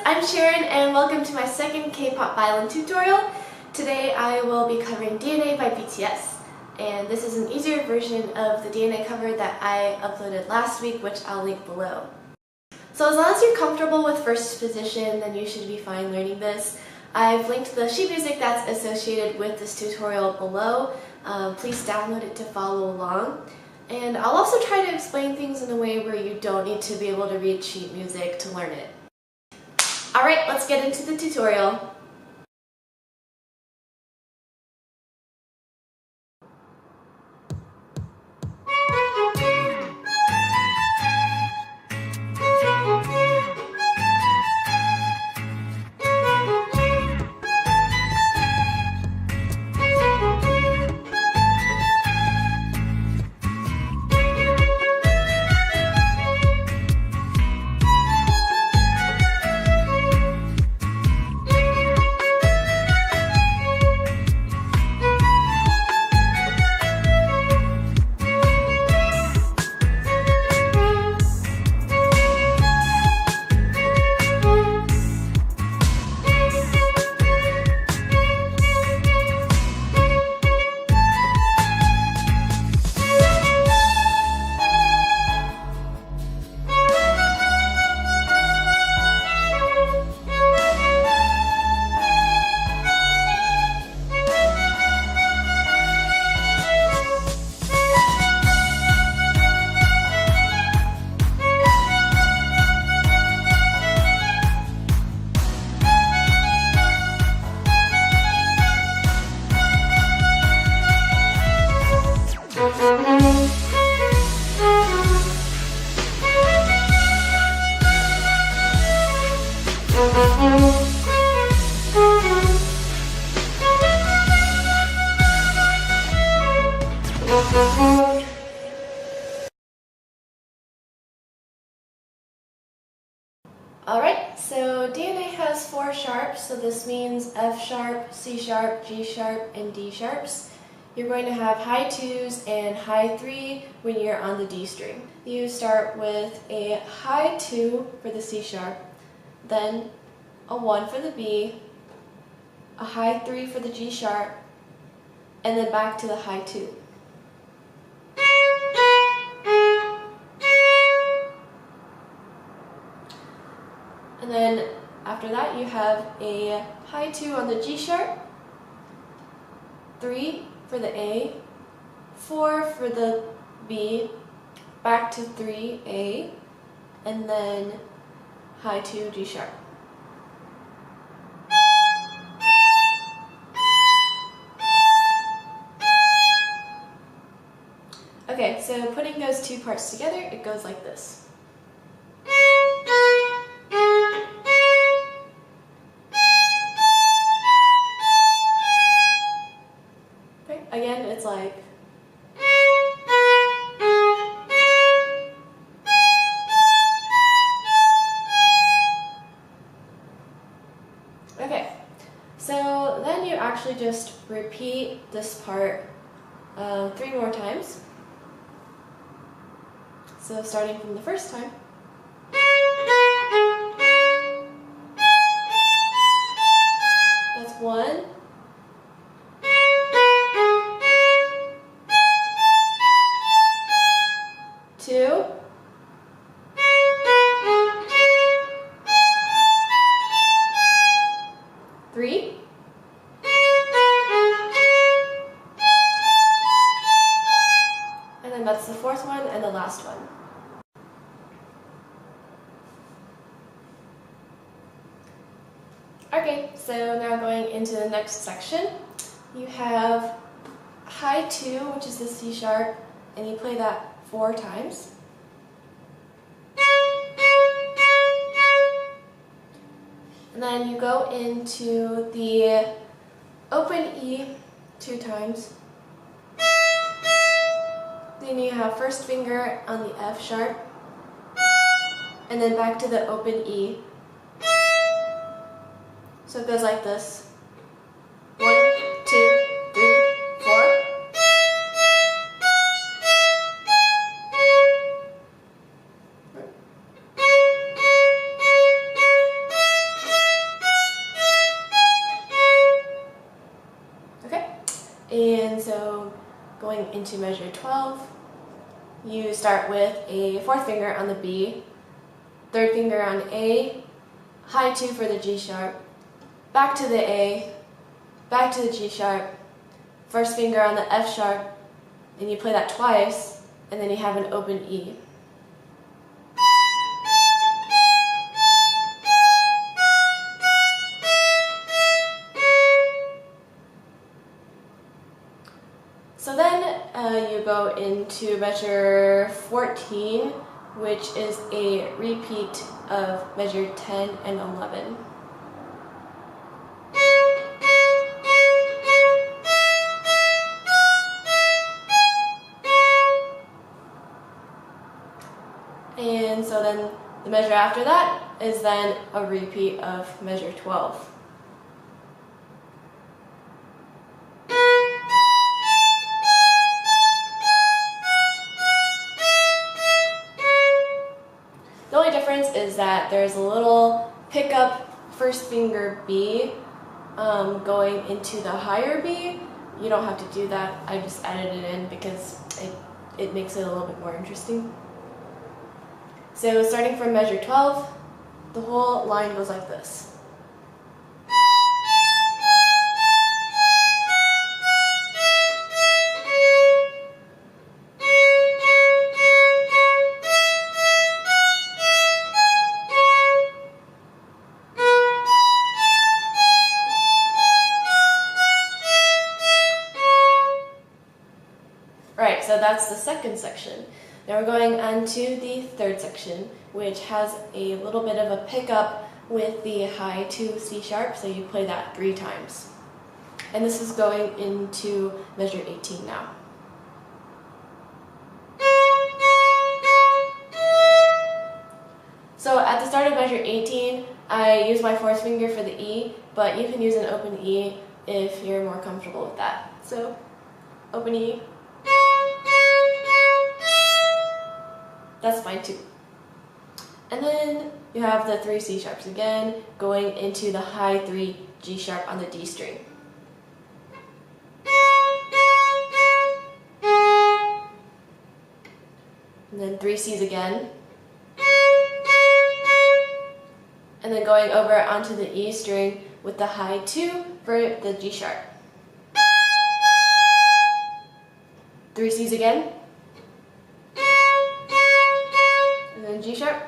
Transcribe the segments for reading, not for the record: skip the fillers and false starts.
I'm Sharon and welcome to my second K-pop violin tutorial. Today I will be covering DNA by BTS, and this is an easier version of the DNA cover that I uploaded last week, which I'll link below. So as long as you're comfortable with first position, then you should be fine learning this. I've linked the sheet music that's associated with this tutorial below. Please download it to follow along. And I'll also try to explain things in a way where you don't need to be able to read sheet music to learn it. Alright, let's get into the tutorial. Alright, so DNA has 4 sharps, so this means F sharp, C sharp, G sharp, and D sharps. You're going to have high 2s and high 3 when you're on the D string. You start with a high 2 for the C sharp, then a 1 for the B, a high 3 for the G sharp, and then back to the high 2. And then after that you have a high 2 on the G sharp, 3 for the A, 4 for the B, back to 3 A, and then high 2 G sharp. Okay, so putting those two parts together, it goes like this. Okay, again, it's like. Okay, so then you actually just repeat this part 3 more times. So starting from the first time. That's 1. 2. 3. And then that's the 4th one and the last one. Okay, so now going into the next section, you have high 2, which is the C sharp, and you play that 4 times. And then you go into the open E 2 times. Then you have first finger on the F sharp, and then back to the open E. So it goes like this. 1, 2, 3, 4. going into measure 12, you start with a fourth finger on the B, third finger on A, high 2 for the G sharp, back to the A, back to the G sharp, first finger on the F sharp, and you play that twice, and then you have an open E. So then you go into measure 14, which is a repeat of measure 10 and 11. And so then the measure after that is then a repeat of measure 12. The only difference is that there's a little pickup first finger B going into the higher B. You don't have to do that. I just added it in because it makes it a little bit more interesting. So starting from measure 12, the whole line goes like this. Right, so that's the second section. Now we're going on to the third section, which has a little bit of a pickup with the high 2 C sharp, so you play that 3 times. And this is going into measure 18 now. So at the start of measure 18, I use my fourth finger for the E, but you can use an open E if you're more comfortable with that. So, open E. That's fine too. And then you have the 3 C sharps again, going into the high 3 G sharp on the D string. And then 3 C's again. And then going over onto the E string with the high 2 for the G sharp. 3 C's again. And then G sharp.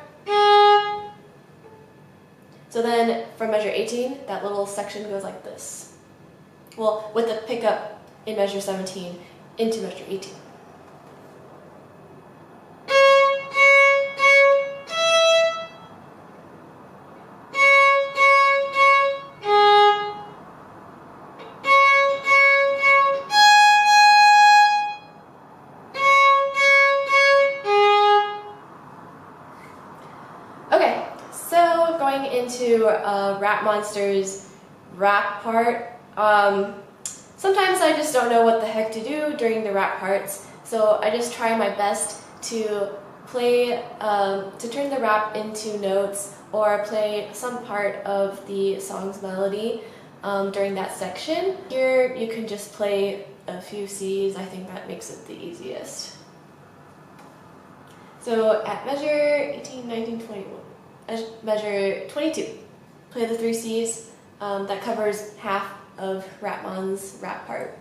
So then from measure 18, that little section goes like this. Well, with the pickup in measure 17 into measure 18. Okay, so going into Rap Monster's rap part. Sometimes I just don't know what the heck to do during the rap parts, so I just try my best to play, to turn the rap into notes or play some part of the song's melody during that section. Here you can just play a few C's. I think that makes it the easiest. So at measure 18, 19, 21, measure 22, play the 3 C's. That covers half of Rapmon's rap part.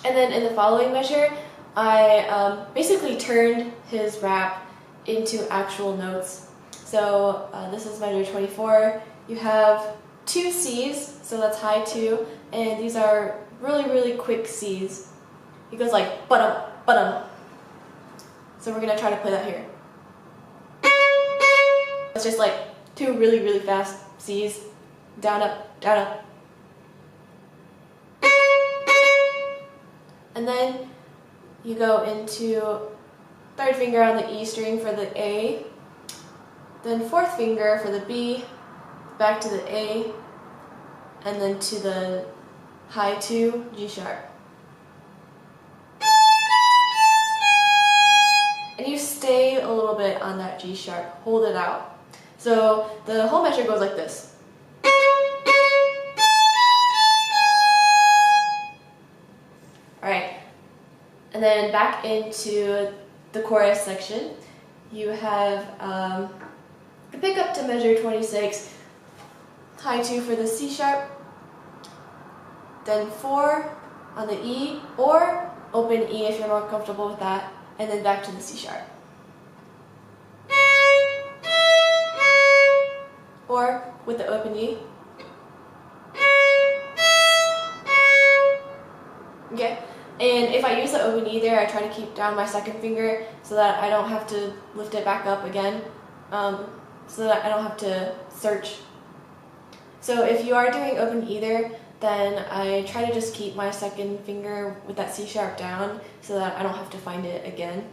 And then in the following measure, I basically turned his rap into actual notes. So this is measure 24. You have 2 C's, so that's high 2, and these are really, really quick C's. It goes like ba-dum, ba-dum. So we're gonna try to play that here. It's just like 2 really, really fast C's. Down, up, down, up. And then you go into 3rd finger on the E string for the A, then 4th finger for the B, back to the A, and then to the high 2 G sharp. And you stay a little bit on that G sharp, hold it out. So the whole measure goes like this. And then back into the chorus section, you have a pickup to measure 26, high 2 for the C sharp, then 4 on the E, or open E if you're more comfortable with that, and then back to the C sharp. Or with the open E. Okay, and if I use the open E there, I try to keep down my second finger so that I don't have to lift it back up again, so that I don't have to search. So if you are doing open E there, then I try to just keep my second finger with that C sharp down so that I don't have to find it again.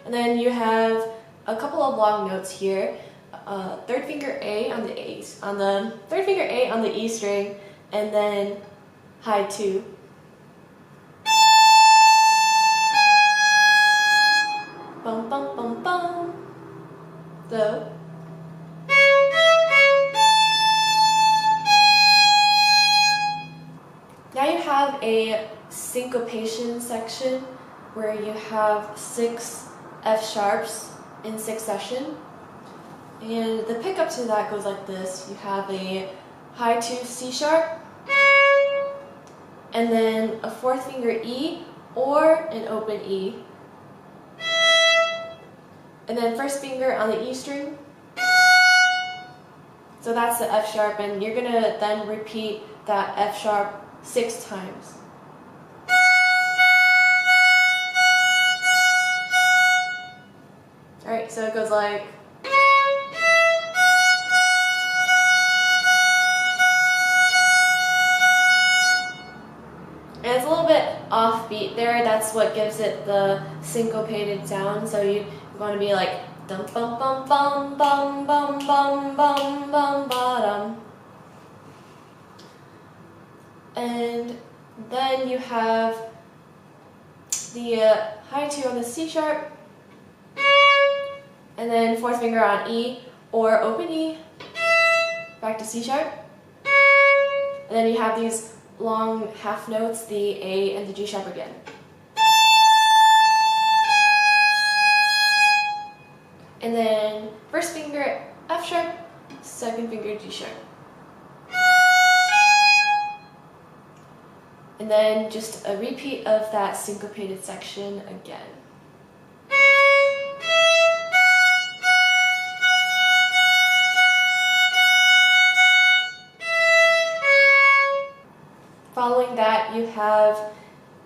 And then you have a couple of long notes here. Third finger A on the third finger A on the E string, and then high 2. Bum bum bum bum. So now you have a syncopation section where you have 6 F sharps in succession. And the pickup to that goes like this. You have a high 2 C sharp, and then a 4th finger E, or an open E. And then first finger on the E string. So that's the F sharp, and you're going to then repeat that F sharp 6 times. Alright, so it goes like... And it's a little bit offbeat there. That's what gives it the syncopated sound. So you want to be like dum bum bum bum bum bum bum bum bum bottom. And then you have the high 2 on the C sharp, and then 4th finger on E, or open E, back to C sharp. And then you have these long half notes, the A and the G sharp again. And then first finger F sharp, second finger G sharp. And then just a repeat of that syncopated section again. Following that, you have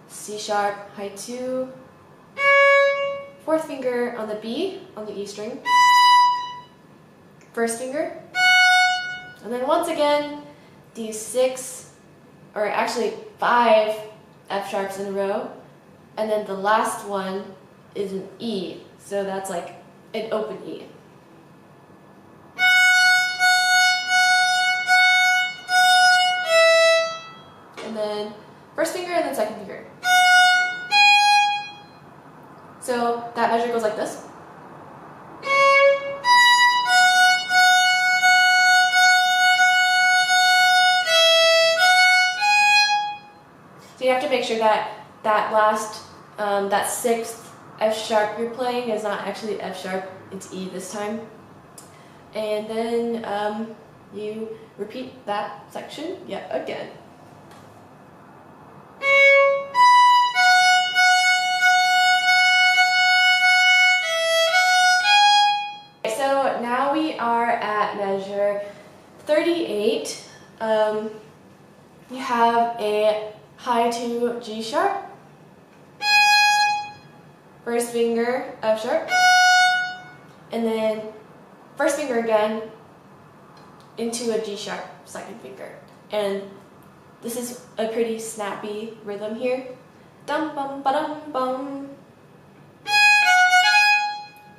C sharp, high 2, 4th finger on the B, on the E string, first finger, and then once again, these 6, or actually 5 F sharps in a row, and then the last one is an E, so that's like an open E. And then first finger and then second finger. So that measure goes like this. So you have to make sure that that last, that 6th F sharp you're playing is not actually F sharp, it's E this time. And then you repeat that section yet again. So now we are at measure 38. You have a high 2 G sharp, first finger F sharp, and then first finger again into a G sharp, second finger. And this is a pretty snappy rhythm here. Dum bum ba dum bum.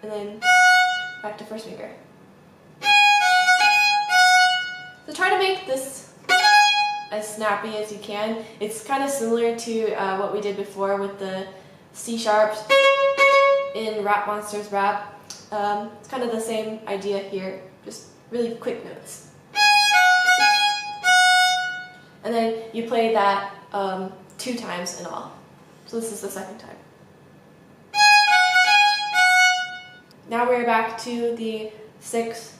And then back to first finger. So try to make this as snappy as you can. It's kind of similar to what we did before with the C sharps in Rap Monsters Rap. It's kind of the same idea here, just really quick notes. And then you play that 2 times in all. So this is the second time. Now we're back to the 6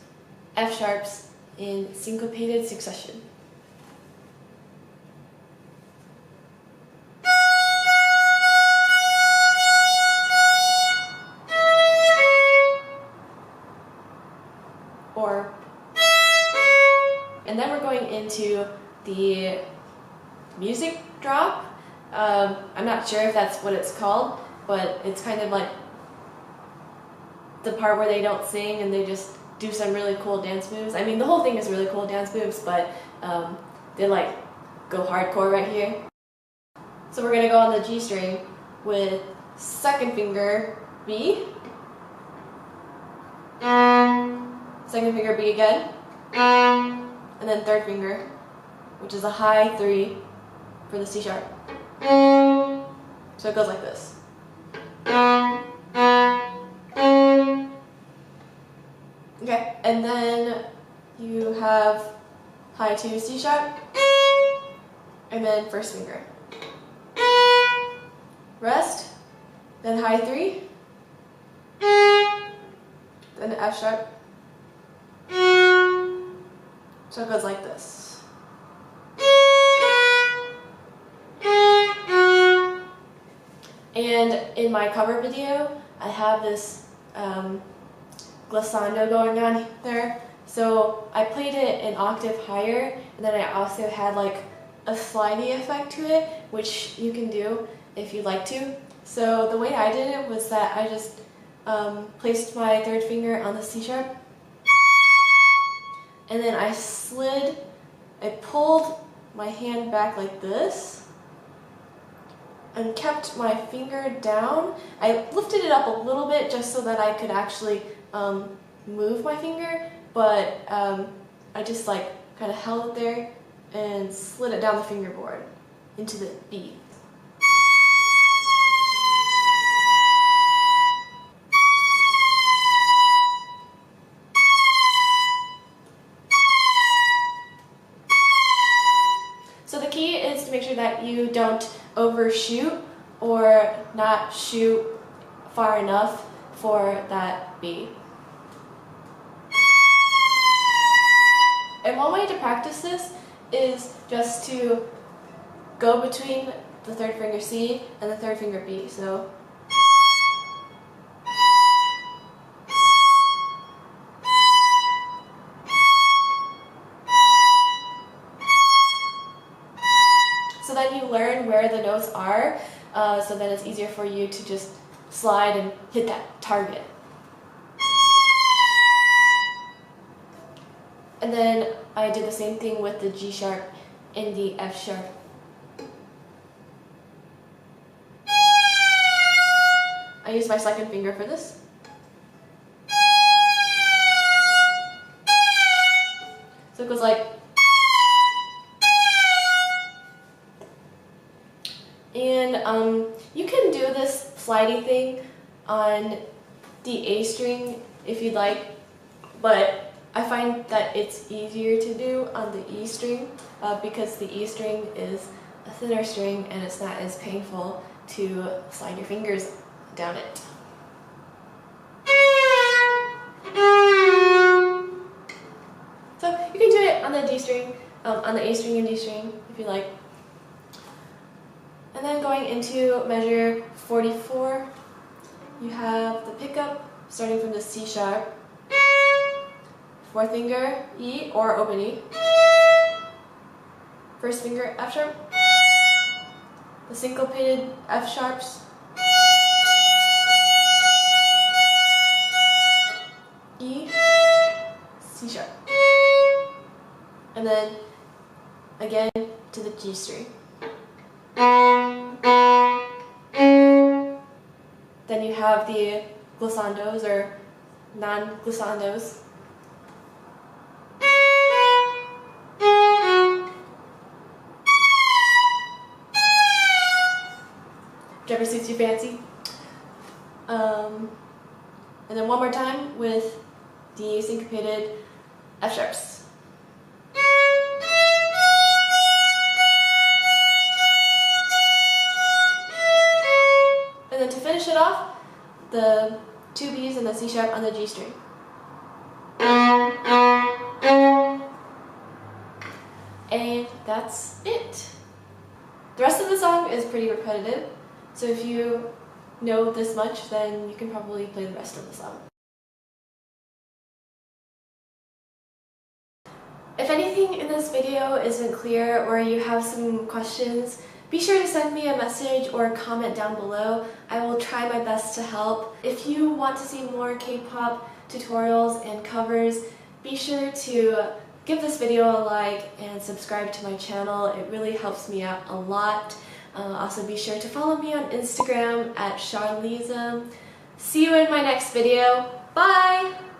F sharps in syncopated succession. And then we're going into the music drop. I'm not sure if that's what it's called, but it's kind of like the part where they don't sing and they just do some really cool dance moves. I mean, the whole thing is really cool dance moves, but they like go hardcore right here. So we're gonna go on the G string with second finger B, second finger B again, and then third finger, which is a high 3 for the C sharp. So it goes like this. Okay, and then you have high 2 C sharp, and then first finger. Rest, then high 3, then F sharp. So it goes like this. And in my cover video, I have this glissando going on there. So I played it an octave higher, and then I also had like a slidey effect to it, which you can do if you'd like to. So the way I did it was that I just placed my third finger on the C sharp, and then I pulled my hand back like this and kept my finger down. I lifted it up a little bit just so that I could actually move my finger, but I just like kind of held it there and slid it down the fingerboard into the B. So the key is to make sure that you don't overshoot or not shoot far enough for that B. And one way to practice this is just to go between the third finger C and the third finger B. So then you learn where the notes are, so then it's easier for you to just slide and hit that target. And then I did the same thing with the G sharp and the F sharp. I use my second finger for this. So it goes like, and you can do this slidey thing on the A string if you'd like, but I find that it's easier to do on the E string because the E string is a thinner string and it's not as painful to slide your fingers down it. So you can do it on the D string, on the A string and D string if you like. And then going into measure 44, you have the pickup starting from the C sharp, fourth finger E or open E, first finger F sharp, the syncopated F sharps, E, C sharp, and then again to the G string. Then you have the glissandos or non-glissandos. Whichever suits your fancy. And then one more time with the syncopated F sharps. it off, the 2 Bs and the C sharp on the G string. And that's it. The rest of the song is pretty repetitive, so if you know this much, then you can probably play the rest of the song. If anything in this video isn't clear or you have some questions, be sure to send me a message or comment down below. I will try my best to help. If you want to see more K-pop tutorials and covers, be sure to give this video a like and subscribe to my channel. It really helps me out a lot. Also be sure to follow me on Instagram at Charlize. See you in my next video. Bye!